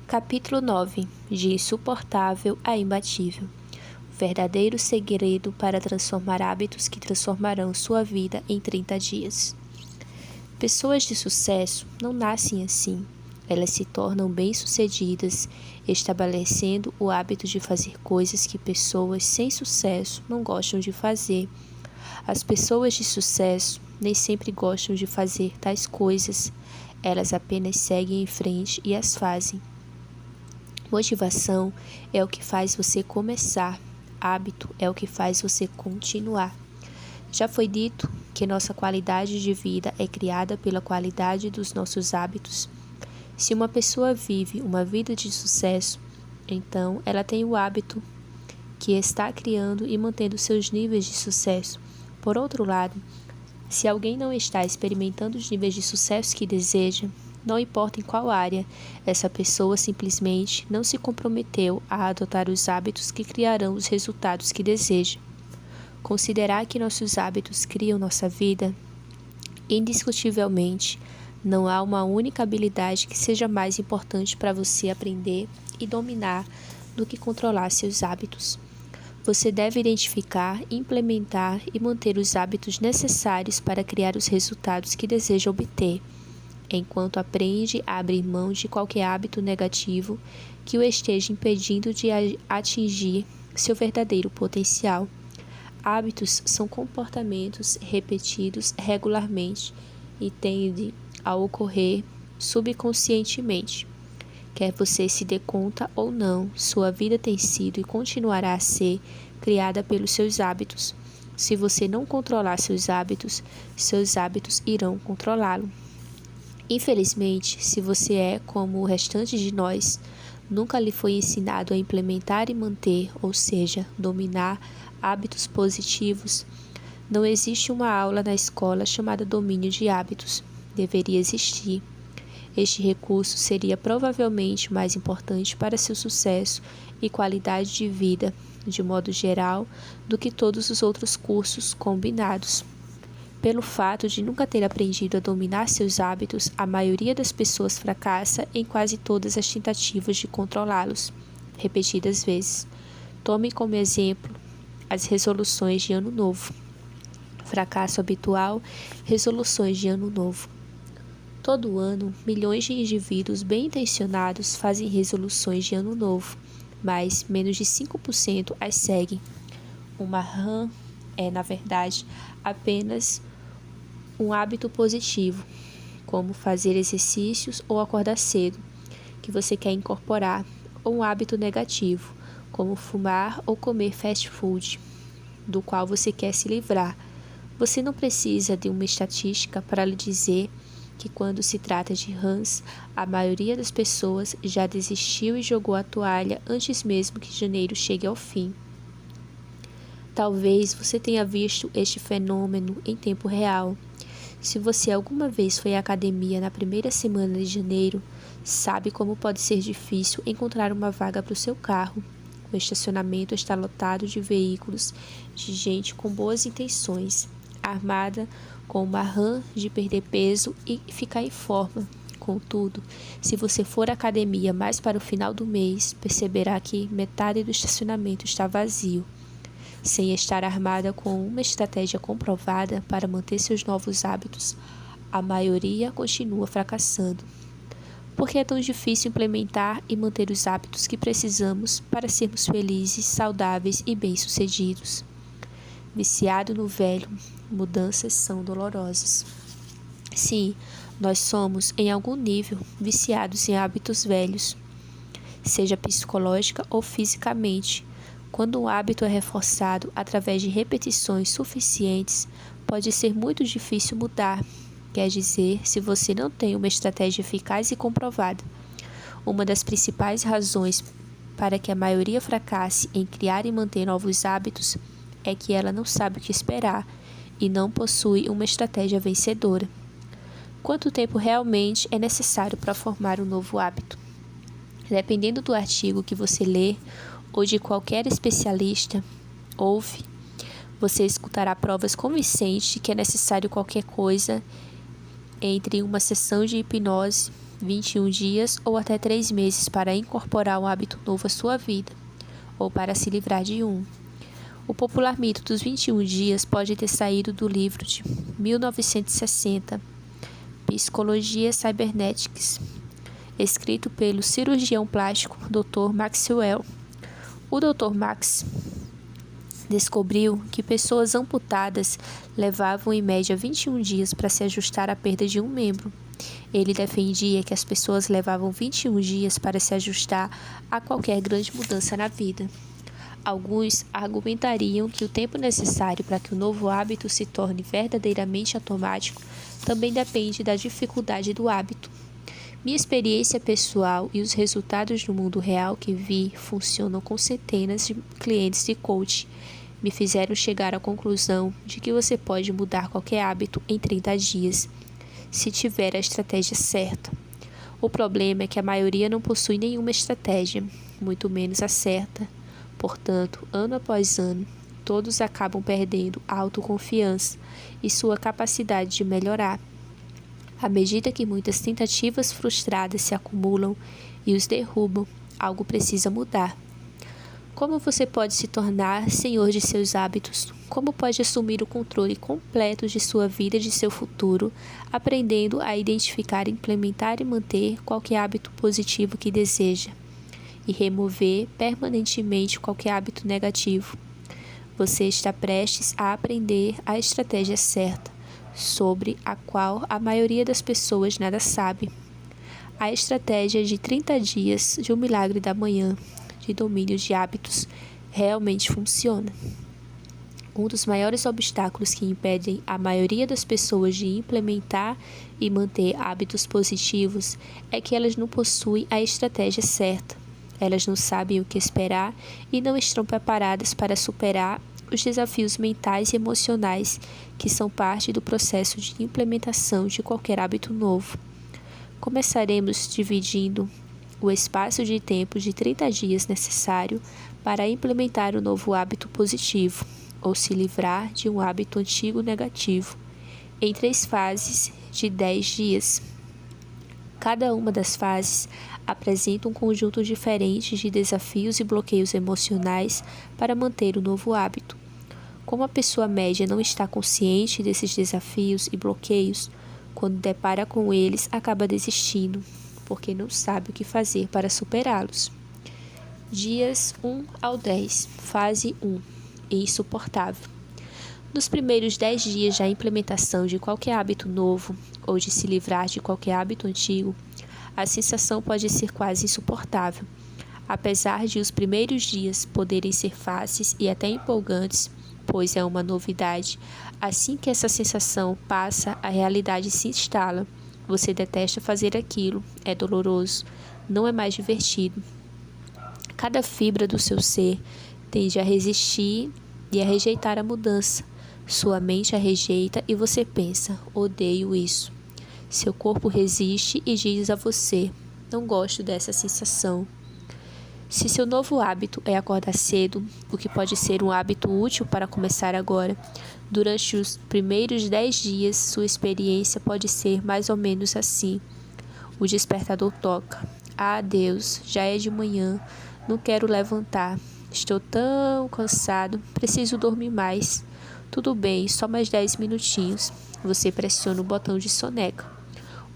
Capítulo 9. De insuportável a imbatível. O verdadeiro segredo para transformar hábitos que transformarão sua vida em 30 dias. Pessoas de sucesso não nascem assim. Elas se tornam bem-sucedidas, estabelecendo o hábito de fazer coisas que pessoas sem sucesso não gostam de fazer. As pessoas de sucesso nem sempre gostam de fazer tais coisas. Elas apenas seguem em frente e as fazem. Motivação é o que faz você começar. Hábito é o que faz você continuar. Já foi dito que nossa qualidade de vida é criada pela qualidade dos nossos hábitos. Se uma pessoa vive uma vida de sucesso, então ela tem o hábito que está criando e mantendo seus níveis de sucesso. Por outro lado, se alguém não está experimentando os níveis de sucesso que deseja, não importa em qual área, essa pessoa simplesmente não se comprometeu a adotar os hábitos que criarão os resultados que deseja. Considerar que nossos hábitos criam nossa vida? Indiscutivelmente, não há uma única habilidade que seja mais importante para você aprender e dominar do que controlar seus hábitos. Você deve identificar, implementar e manter os hábitos necessários para criar os resultados que deseja obter. Enquanto aprende a abrir mão de qualquer hábito negativo que o esteja impedindo de atingir seu verdadeiro potencial. Hábitos são comportamentos repetidos regularmente e tendem a ocorrer subconscientemente. Quer você se dê conta ou não, sua vida tem sido e continuará a ser criada pelos seus hábitos. Se você não controlar seus hábitos irão controlá-lo. Infelizmente, se você é como o restante de nós, nunca lhe foi ensinado a implementar e manter, ou seja, dominar hábitos positivos, não existe uma aula na escola chamada domínio de hábitos. Deveria existir. Este recurso seria provavelmente mais importante para seu sucesso e qualidade de vida, de modo geral, do que todos os outros cursos combinados. Pelo fato de nunca ter aprendido a dominar seus hábitos, a maioria das pessoas fracassa em quase todas as tentativas de controlá-los, repetidas vezes. Tome como exemplo as resoluções de Ano Novo. Fracasso habitual, resoluções de Ano Novo. Todo ano, milhões de indivíduos bem-intencionados fazem resoluções de Ano Novo, mas menos de 5% as seguem. Uma rã é, na verdade, apenas um hábito positivo, como fazer exercícios ou acordar cedo, que você quer incorporar, ou um hábito negativo, como fumar ou comer fast food, do qual você quer se livrar. Você não precisa de uma estatística para lhe dizer que quando se trata de rãs, a maioria das pessoas já desistiu e jogou a toalha antes mesmo que janeiro chegue ao fim. Talvez você tenha visto este fenômeno em tempo real. Se você alguma vez foi à academia na primeira semana de janeiro, sabe como pode ser difícil encontrar uma vaga para o seu carro. O estacionamento está lotado de veículos, de gente com boas intenções, armada com uma rã de perder peso e ficar em forma. Contudo, se você for à academia mais para o final do mês, perceberá que metade do estacionamento está vazio. Sem estar armada com uma estratégia comprovada para manter seus novos hábitos, a maioria continua fracassando. Por que é tão difícil implementar e manter os hábitos que precisamos para sermos felizes, saudáveis e bem-sucedidos? Viciado no velho, mudanças são dolorosas. Sim, nós somos, em algum nível, viciados em hábitos velhos, seja psicológica ou fisicamente. Quando um hábito é reforçado através de repetições suficientes, pode ser muito difícil mudar. Quer dizer, se você não tem uma estratégia eficaz e comprovada. Uma das principais razões para que a maioria fracasse em criar e manter novos hábitos é que ela não sabe o que esperar e não possui uma estratégia vencedora. Quanto tempo realmente é necessário para formar um novo hábito? Dependendo do artigo que você lê ou de qualquer especialista ouve, você escutará provas convincentes de que é necessário qualquer coisa entre uma sessão de hipnose 21 dias ou até 3 meses para incorporar um hábito novo à sua vida, ou para se livrar de um. O popular mito dos 21 dias pode ter saído do livro de 1960, Psicologia Cybernetics, escrito pelo cirurgião plástico Dr. Maxwell. O Dr. Max descobriu que pessoas amputadas levavam em média 21 dias para se ajustar à perda de um membro. Ele defendia que as pessoas levavam 21 dias para se ajustar a qualquer grande mudança na vida. Alguns argumentariam que o tempo necessário para que o novo hábito se torne verdadeiramente automático também depende da dificuldade do hábito. Minha experiência pessoal e os resultados no mundo real que vi funcionam com centenas de clientes de coaching me fizeram chegar à conclusão de que você pode mudar qualquer hábito em 30 dias, se tiver a estratégia certa. O problema é que a maioria não possui nenhuma estratégia, muito menos a certa. Portanto, ano após ano, todos acabam perdendo a autoconfiança e sua capacidade de melhorar. À medida que muitas tentativas frustradas se acumulam e os derrubam, algo precisa mudar. Como você pode se tornar senhor de seus hábitos? Como pode assumir o controle completo de sua vida e de seu futuro, aprendendo a identificar, implementar e manter qualquer hábito positivo que deseja, e remover permanentemente qualquer hábito negativo? Você está prestes a aprender a estratégia certa, sobre a qual a maioria das pessoas nada sabe. A estratégia de 30 dias de um milagre da manhã, de domínio de hábitos, realmente funciona. Um dos maiores obstáculos que impedem a maioria das pessoas de implementar e manter hábitos positivos é que elas não possuem a estratégia certa. Elas não sabem o que esperar e não estão preparadas para superar os desafios mentais e emocionais que são parte do processo de implementação de qualquer hábito novo. Começaremos dividindo o espaço de tempo de 30 dias necessário para implementar um novo hábito positivo, ou se livrar de um hábito antigo negativo, em 3 fases de 10 dias. Cada uma das fases apresenta um conjunto diferente de desafios e bloqueios emocionais para manter o novo hábito. Como a pessoa média não está consciente desses desafios e bloqueios, quando depara com eles, acaba desistindo, porque não sabe o que fazer para superá-los. Dias 1 ao 10, fase 1, insuportável. Nos primeiros 10 dias da implementação de qualquer hábito novo, ou de se livrar de qualquer hábito antigo, a sensação pode ser quase insuportável. Apesar de os primeiros dias poderem ser fáceis e até empolgantes, pois é uma novidade, assim que essa sensação passa, a realidade se instala. Você detesta fazer aquilo, é doloroso, não é mais divertido. Cada fibra do seu ser tende a resistir e a rejeitar a mudança. Sua mente a rejeita e você pensa, odeio isso. Seu corpo resiste e diz a você, não gosto dessa sensação. Se seu novo hábito é acordar cedo, o que pode ser um hábito útil para começar agora, durante os primeiros 10 dias, sua experiência pode ser mais ou menos assim. O despertador toca. Ah, Deus, já é de manhã, não quero levantar. Estou tão cansado, preciso dormir mais. Tudo bem, só mais 10 minutinhos. Você pressiona o botão de soneca.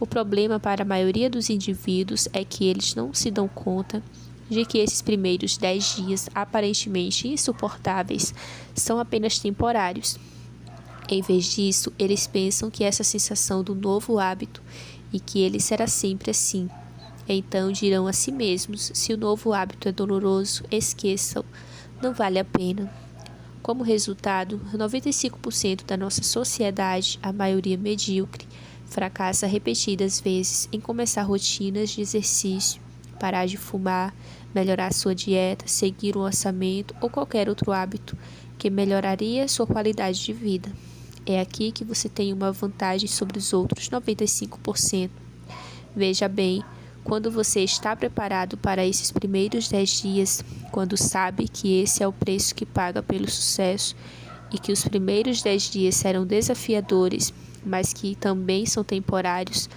O problema para a maioria dos indivíduos é que eles não se dão conta de que esses primeiros 10 dias aparentemente insuportáveis são apenas temporários. Em vez disso, eles pensam que essa sensação do novo hábito e que ele será sempre assim. Então dirão a si mesmos, se o novo hábito é doloroso, esqueçam, não vale a pena. Como resultado, 95% da nossa sociedade, a maioria medíocre, fracassa repetidas vezes em começar rotinas de exercício, parar de fumar, melhorar sua dieta, seguir um orçamento ou qualquer outro hábito que melhoraria sua qualidade de vida. É aqui que você tem uma vantagem sobre os outros 95%. Veja bem, quando você está preparado para esses primeiros 10 dias, quando sabe que esse é o preço que paga pelo sucesso e que os primeiros 10 dias serão desafiadores, mas que também são temporários,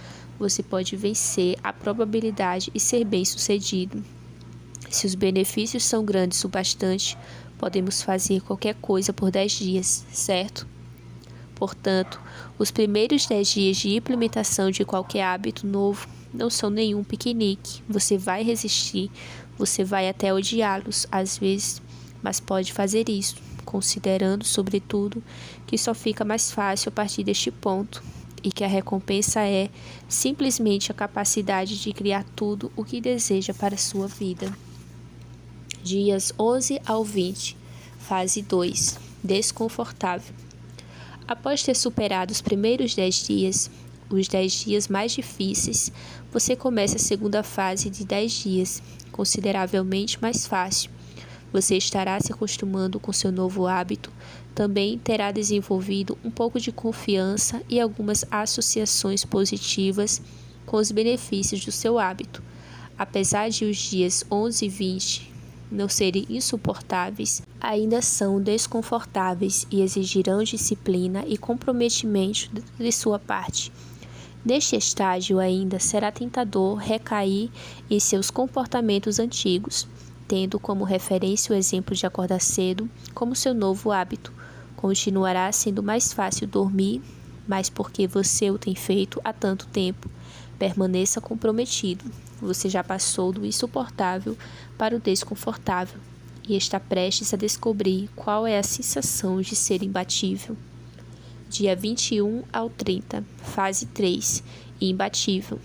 você pode vencer a probabilidade e ser bem-sucedido. Se os benefícios são grandes o bastante, podemos fazer qualquer coisa por 10 dias, certo? Portanto, os primeiros 10 dias de implementação de qualquer hábito novo não são nenhum piquenique. Você vai resistir, você vai até odiá-los às vezes, mas pode fazer isso, considerando, sobretudo, que só fica mais fácil a partir deste ponto e que a recompensa é simplesmente a capacidade de criar tudo o que deseja para a sua vida. Dias 11 ao 20, fase 2, desconfortável. Após ter superado os primeiros 10 dias, os 10 dias mais difíceis, você começa a segunda fase de 10 dias, consideravelmente mais fácil. Você estará se acostumando com seu novo hábito, também terá desenvolvido um pouco de confiança e algumas associações positivas com os benefícios do seu hábito. Apesar de os dias 11 e 20 não serem insuportáveis, ainda são desconfortáveis e exigirão disciplina e comprometimento de sua parte. Neste estágio ainda será tentador recair em seus comportamentos antigos, tendo como referência o exemplo de acordar cedo como seu novo hábito. Continuará sendo mais fácil dormir, mas porque você o tem feito há tanto tempo. Permaneça comprometido. Você já passou do insuportável para o desconfortável e está prestes a descobrir qual é a sensação de ser imbatível. Dia 21 ao 30, fase 3, imbatível.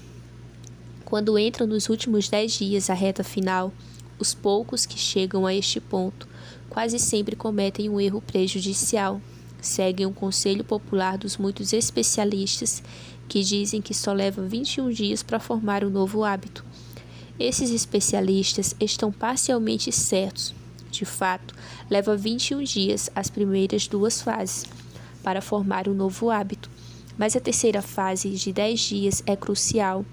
Quando entram nos últimos 10 dias a reta final, os poucos que chegam a este ponto quase sempre cometem um erro prejudicial. Seguem um conselho popular dos muitos especialistas que dizem que só leva 21 dias para formar um novo hábito. Esses especialistas estão parcialmente certos. De fato, leva 21 dias as primeiras 2 fases para formar um novo hábito, mas a terceira fase de 10 dias é crucial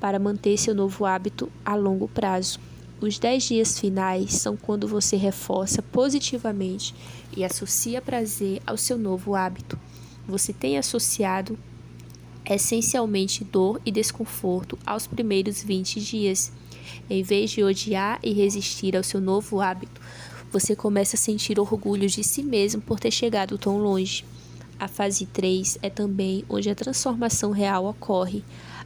para manter seu novo hábito a longo prazo. Os 10 dias finais são quando você reforça positivamente e associa prazer ao seu novo hábito. Você tem associado essencialmente dor e desconforto aos primeiros 20 dias. Em vez de odiar e resistir ao seu novo hábito, você começa a sentir orgulho de si mesmo por ter chegado tão longe. A fase 3 é também onde a transformação real ocorre.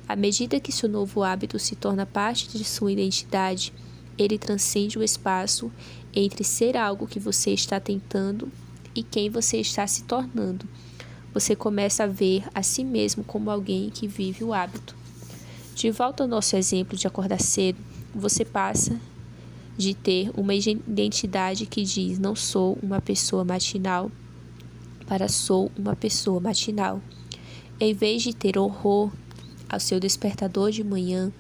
À medida que seu novo hábito se torna parte de sua identidade, ele transcende o espaço entre ser algo que você está tentando e quem você está se tornando. Você começa a ver a si mesmo como alguém que vive o hábito. De volta ao nosso exemplo de acordar cedo, você passa de ter uma identidade que diz não sou uma pessoa matinal para sou uma pessoa matinal. Em vez de ter horror ao seu despertador de manhã,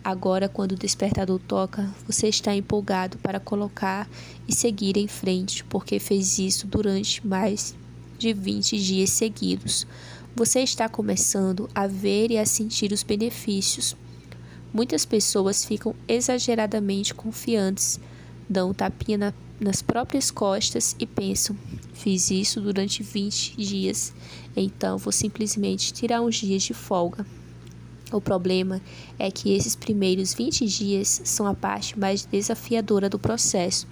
agora quando o despertador toca, você está empolgado para colocar e seguir em frente, porque fez isso durante mais de 20 dias seguidos. Você está começando a ver e a sentir os benefícios. Muitas pessoas ficam exageradamente confiantes, dão um tapinha nas próprias costas e pensam, fiz isso durante 20 dias, então vou simplesmente tirar uns dias de folga. O problema é que esses primeiros 20 dias são a parte mais desafiadora do processo.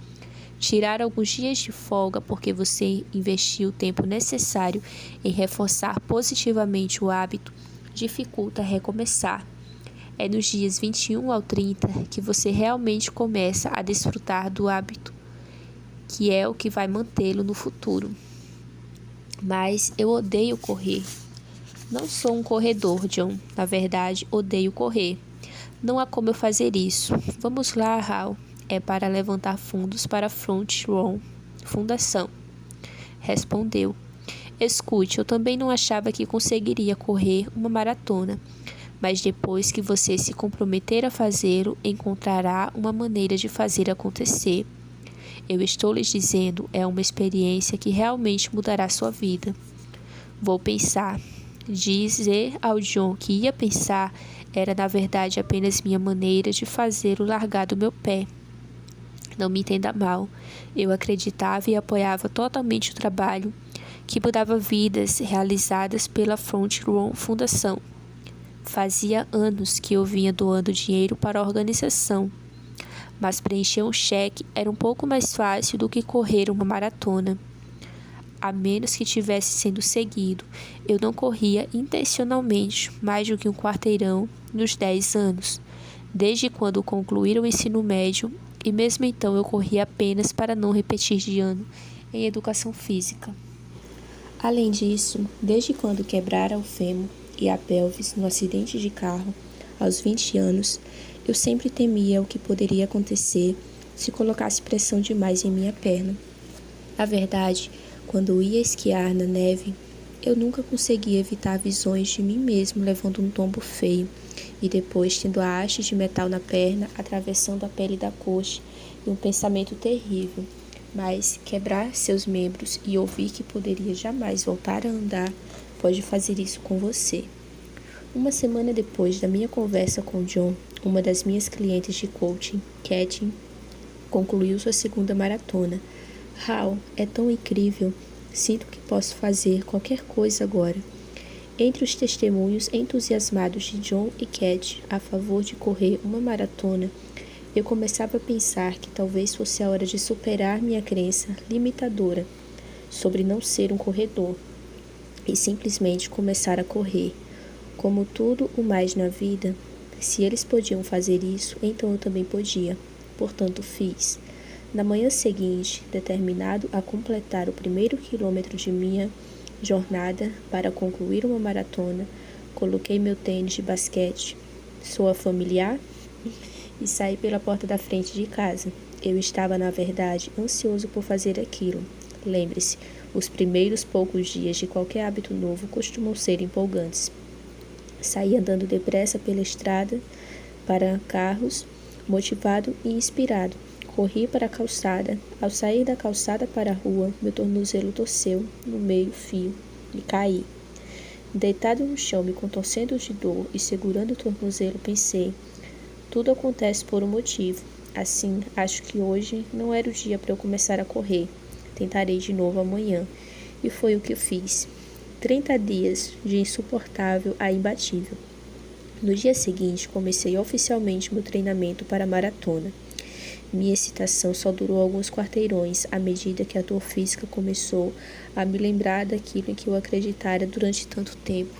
Tirar alguns dias de folga porque você investiu o tempo necessário em reforçar positivamente o hábito dificulta recomeçar. É nos dias 21 ao 30 que você realmente começa a desfrutar do hábito, que é o que vai mantê-lo no futuro. Mas eu odeio correr. Não sou um corredor, John. Na verdade, odeio correr. Não há como eu fazer isso. Vamos lá, Hal. É para levantar fundos para a Front Row Fundação. Respondeu. Escute, eu também não achava que conseguiria correr uma maratona, mas depois que você se comprometer a fazê-lo, encontrará uma maneira de fazer acontecer. Eu estou lhes dizendo, é uma experiência que realmente mudará sua vida. Vou pensar. Dizer ao John que ia pensar era na verdade apenas minha maneira de fazê-lo largar do meu pé. Não me entenda mal, eu acreditava e apoiava totalmente o trabalho que mudava vidas realizadas pela Front Row Fundação. Fazia anos que eu vinha doando dinheiro para a organização, mas preencher um cheque era um pouco mais fácil do que correr uma maratona. A menos que tivesse sendo seguido, eu não corria intencionalmente mais do que um quarteirão nos 10 anos, desde quando concluí o ensino médio, e mesmo então eu corria apenas para não repetir de ano em educação física. Além disso, desde quando quebrara o fêmur e a pelvis no acidente de carro, aos 20 anos, eu sempre temia o que poderia acontecer se colocasse pressão demais em minha perna. Na verdade, quando ia esquiar na neve, eu nunca conseguia evitar visões de mim mesmo levando um tombo feio e depois tendo a haste de metal na perna atravessando a pele da coxa e um pensamento terrível. Mas quebrar seus membros e ouvir que poderia jamais voltar a andar pode fazer isso com você. Uma semana depois da minha conversa com John, uma das minhas clientes de coaching, Katie, concluiu sua segunda maratona. Hal, é tão incrível. Sinto que posso fazer qualquer coisa agora. Entre os testemunhos entusiasmados de John e Katie a favor de correr uma maratona, eu começava a pensar que talvez fosse a hora de superar minha crença limitadora sobre não ser um corredor e simplesmente começar a correr. Como tudo o mais na vida, se eles podiam fazer isso, então eu também podia. Portanto, fiz. Na manhã seguinte, determinado a completar o primeiro quilômetro de minha jornada para concluir uma maratona, coloquei meu tênis de basquete, soa familiar, e saí pela porta da frente de casa. Eu estava, na verdade, ansioso por fazer aquilo. Lembre-se, os primeiros poucos dias de qualquer hábito novo costumam ser empolgantes. Saí andando depressa pela estrada para carros, motivado e inspirado. Corri para a calçada. Ao sair da calçada para a rua, meu tornozelo torceu no meio-fio e caí. Deitado no chão, me contorcendo de dor e segurando o tornozelo, pensei: tudo acontece por um motivo. Assim, acho que hoje não era o dia para eu começar a correr. Tentarei de novo amanhã. E foi o que eu fiz. 30 dias de insuportável a imbatível. No dia seguinte, comecei oficialmente meu treinamento para a maratona. Minha excitação só durou alguns quarteirões, à medida que a dor física começou a me lembrar daquilo em que eu acreditara durante tanto tempo.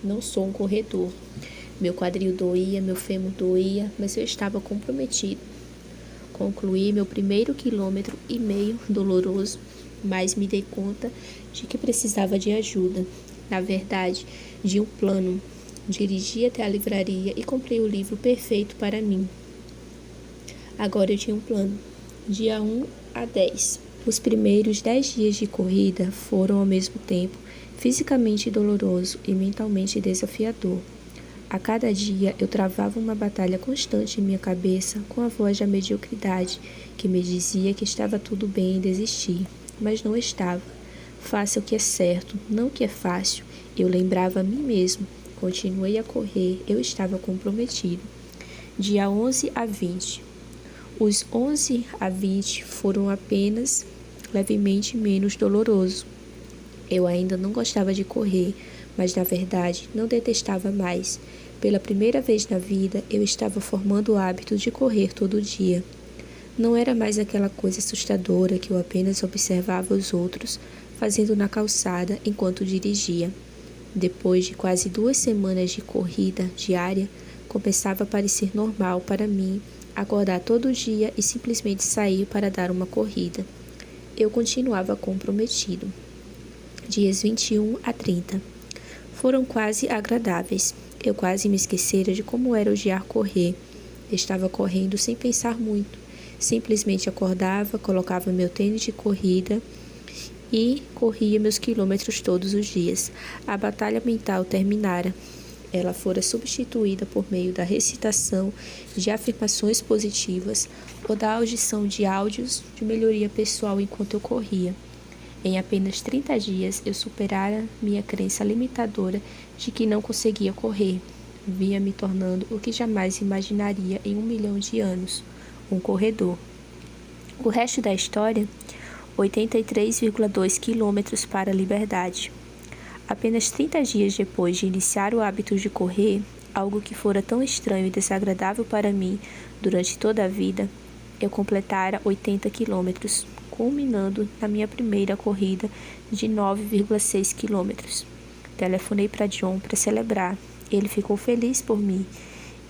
Não sou um corredor. Meu quadril doía, meu fêmur doía, mas eu estava comprometido. Concluí meu primeiro quilômetro e meio doloroso, mas me dei conta de que precisava de ajuda. Na verdade, de um plano. Dirigi até a livraria e comprei o livro perfeito para mim. Agora eu tinha um plano. Dia 1 a 10. Os primeiros 10 dias de corrida foram ao mesmo tempo fisicamente doloroso e mentalmente desafiador. A cada dia eu travava uma batalha constante em minha cabeça com a voz da mediocridade que me dizia que estava tudo bem em desistir, mas não estava. Faça o que é certo, não o que é fácil. Eu lembrava a mim mesmo. Continuei a correr, eu estava comprometido. Dia 11 a 20. Os 11 a 20 foram apenas levemente menos dolorosos. Eu ainda não gostava de correr, mas na verdade não detestava mais. Pela primeira vez na vida, eu estava formando o hábito de correr todo dia. Não era mais aquela coisa assustadora que eu apenas observava os outros fazendo na calçada enquanto dirigia. Depois de quase 2 semanas de corrida diária, começava a parecer normal para mim acordar todo dia e simplesmente sair para dar uma corrida. Eu continuava comprometido. Dias 21 a 30. Foram quase agradáveis. Eu quase me esquecera de como era odiar correr. Estava correndo sem pensar muito. Simplesmente acordava, colocava meu tênis de corrida e corria meus quilômetros todos os dias. A batalha mental terminara. Ela fora substituída por meio da recitação de afirmações positivas ou da audição de áudios de melhoria pessoal enquanto eu corria. Em apenas 30 dias, eu superara minha crença limitadora de que não conseguia correr. Vinha me tornando o que jamais imaginaria em 1 milhão de anos, um corredor. O resto da história, 83,2 quilômetros para a liberdade. Apenas 30 dias depois de iniciar o hábito de correr, algo que fora tão estranho e desagradável para mim durante toda a vida, eu completara 80 quilômetros, culminando na minha primeira corrida de 9,6 quilômetros. Telefonei para John para celebrar. Ele ficou feliz por mim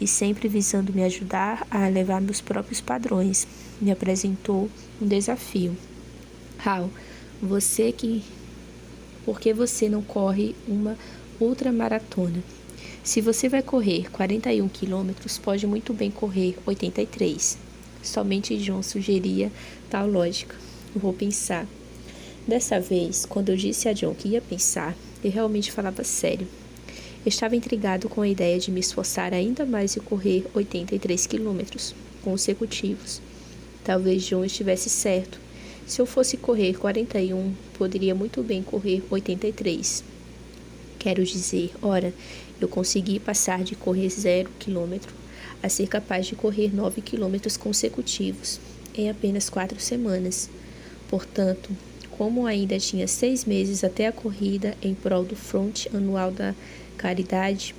e, sempre visando me ajudar a elevar meus próprios padrões, me apresentou um desafio. Hal, por que você não corre uma ultramaratona? Se você vai correr 41 quilômetros, pode muito bem correr 83. Somente John sugeria tal lógica. Vou pensar. Dessa vez, quando eu disse a John que ia pensar, eu realmente falava sério. Estava intrigado com a ideia de me esforçar ainda mais e correr 83 quilômetros consecutivos. Talvez John estivesse certo. Se eu fosse correr 41, poderia muito bem correr 83. Quero dizer, ora, eu consegui passar de correr 0 km a ser capaz de correr 9 km consecutivos em apenas 4 semanas. Portanto, como ainda tinha 6 meses até a corrida em prol do Front Anual da Caridade,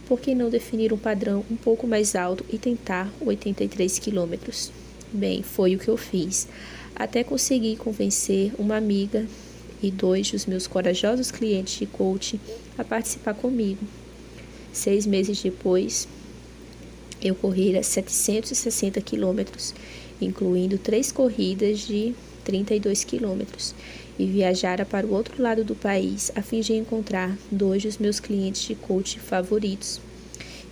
por que não definir um padrão um pouco mais alto e tentar 83 km? Bem, foi o que eu fiz. Até consegui convencer uma amiga e 2 dos meus corajosos clientes de coaching a participar comigo. 6 meses depois, eu corri 760 quilômetros, incluindo 3 corridas de 32 quilômetros, e viajara para o outro lado do país a fim de encontrar 2 dos meus clientes de coaching favoritos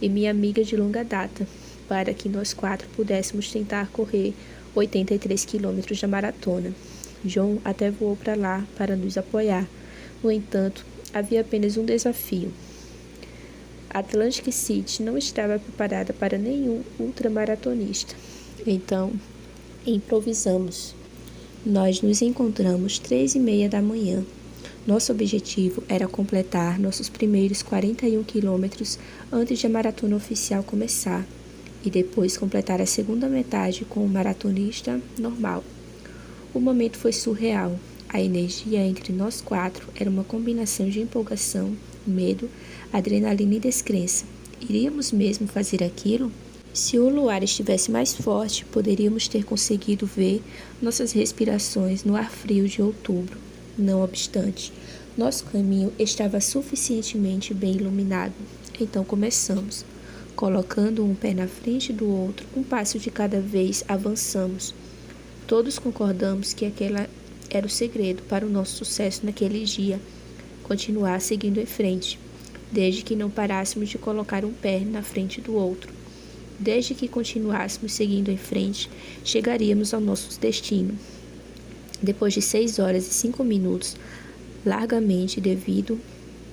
e minha amiga de longa data, para que nós 4 pudéssemos tentar correr 83 quilômetros da maratona. John até voou para lá para nos apoiar. No entanto, havia apenas um desafio. Atlantic City não estava preparada para nenhum ultramaratonista. Então, improvisamos. Nós nos encontramos 3h30 da manhã. Nosso objetivo era completar nossos primeiros 41 quilômetros antes de a maratona oficial começar e depois completar a segunda metade com um maratonista normal. O momento foi surreal. A energia entre nós 4 era uma combinação de empolgação, medo, adrenalina e descrença. Iríamos mesmo fazer aquilo? Se o luar estivesse mais forte, poderíamos ter conseguido ver nossas respirações no ar frio de outubro. Não obstante, nosso caminho estava suficientemente bem iluminado. Então começamos. Colocando um pé na frente do outro, um passo de cada vez avançamos. Todos concordamos que aquele era o segredo para o nosso sucesso naquele dia. Continuar seguindo em frente, desde que não parássemos de colocar um pé na frente do outro. Desde que continuássemos seguindo em frente, chegaríamos ao nosso destino. Depois de 6 horas e 5 minutos, largamente devido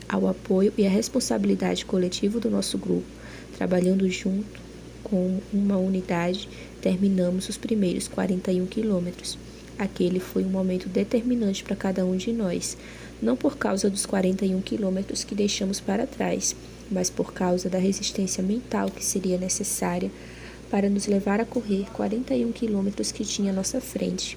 ao apoio e à responsabilidade coletiva do nosso grupo, trabalhando junto com uma unidade, terminamos os primeiros 41 quilômetros. Aquele foi um momento determinante para cada um de nós, não por causa dos 41 quilômetros que deixamos para trás, mas por causa da resistência mental que seria necessária para nos levar a correr 41 quilômetros que tinha à nossa frente.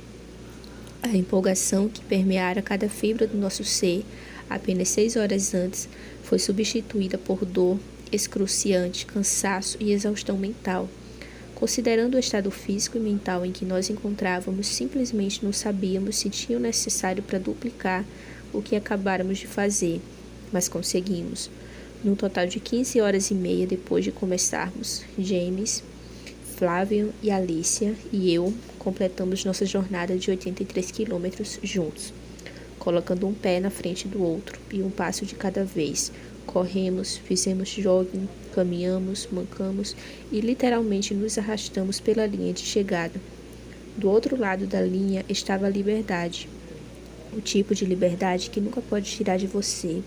A empolgação que permeara cada fibra do nosso ser, apenas 6 horas antes, foi substituída por dor excruciante, cansaço e exaustão mental. Considerando o estado físico e mental em que nós encontrávamos, simplesmente não sabíamos se tinha o necessário para duplicar o que acabáramos de fazer, mas conseguimos. Num total de 15 horas e meia depois de começarmos, James, Flávio e Alicia e eu completamos nossa jornada de 83 quilômetros juntos, colocando um pé na frente do outro e um passo de cada vez. Corremos, fizemos jogging, caminhamos, mancamos e literalmente nos arrastamos pela linha de chegada. Do outro lado da linha estava a liberdade, o tipo de liberdade que nunca pode tirar de você.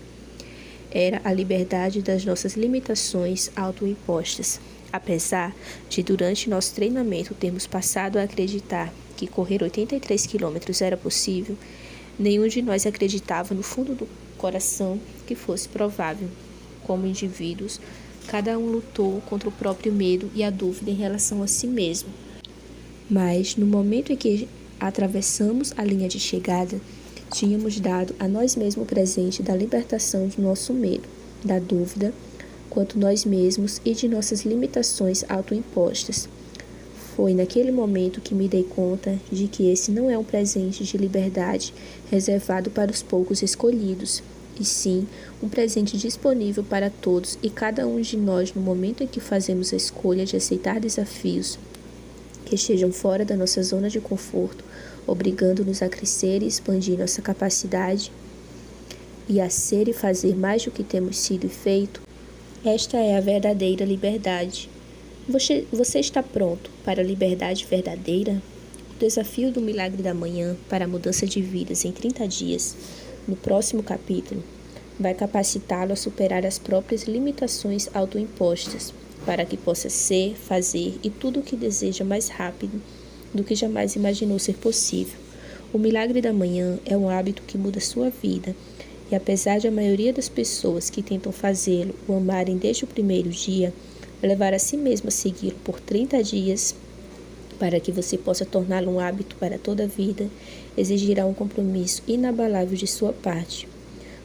Era a liberdade das nossas limitações autoimpostas. Apesar de, durante nosso treinamento, termos passado a acreditar que correr 83 quilômetros era possível, nenhum de nós acreditava no fundo do coração que fosse provável. Como indivíduos, cada um lutou contra o próprio medo e a dúvida em relação a si mesmo. Mas, no momento em que atravessamos a linha de chegada, tínhamos dado a nós mesmos o presente da libertação do nosso medo, da dúvida, quanto nós mesmos e de nossas limitações autoimpostas. Foi naquele momento que me dei conta de que esse não é um presente de liberdade reservado para os poucos escolhidos, e sim um presente disponível para todos e cada um de nós no momento em que fazemos a escolha de aceitar desafios que estejam fora da nossa zona de conforto, obrigando-nos a crescer e expandir nossa capacidade e a ser e fazer mais do que temos sido e feito. Esta é a verdadeira liberdade. Você está pronto para a liberdade verdadeira? O desafio do milagre da manhã para a mudança de vidas em 30 dias, no próximo capítulo, vai capacitá-lo a superar as próprias limitações autoimpostas, para que possa ser, fazer e tudo o que deseja mais rápido do que jamais imaginou ser possível. O milagre da manhã é um hábito que muda sua vida, e apesar de a maioria das pessoas que tentam fazê-lo o amarem desde o primeiro dia, levar a si mesmo a segui-lo por 30 dias, para que você possa torná-lo um hábito para toda a vida, exigirá um compromisso inabalável de sua parte.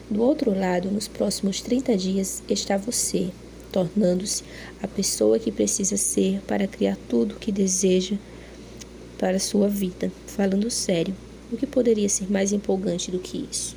Do outro lado, nos próximos 30 dias, está você, tornando-se a pessoa que precisa ser para criar tudo o que deseja para a sua vida. Falando sério, o que poderia ser mais empolgante do que isso?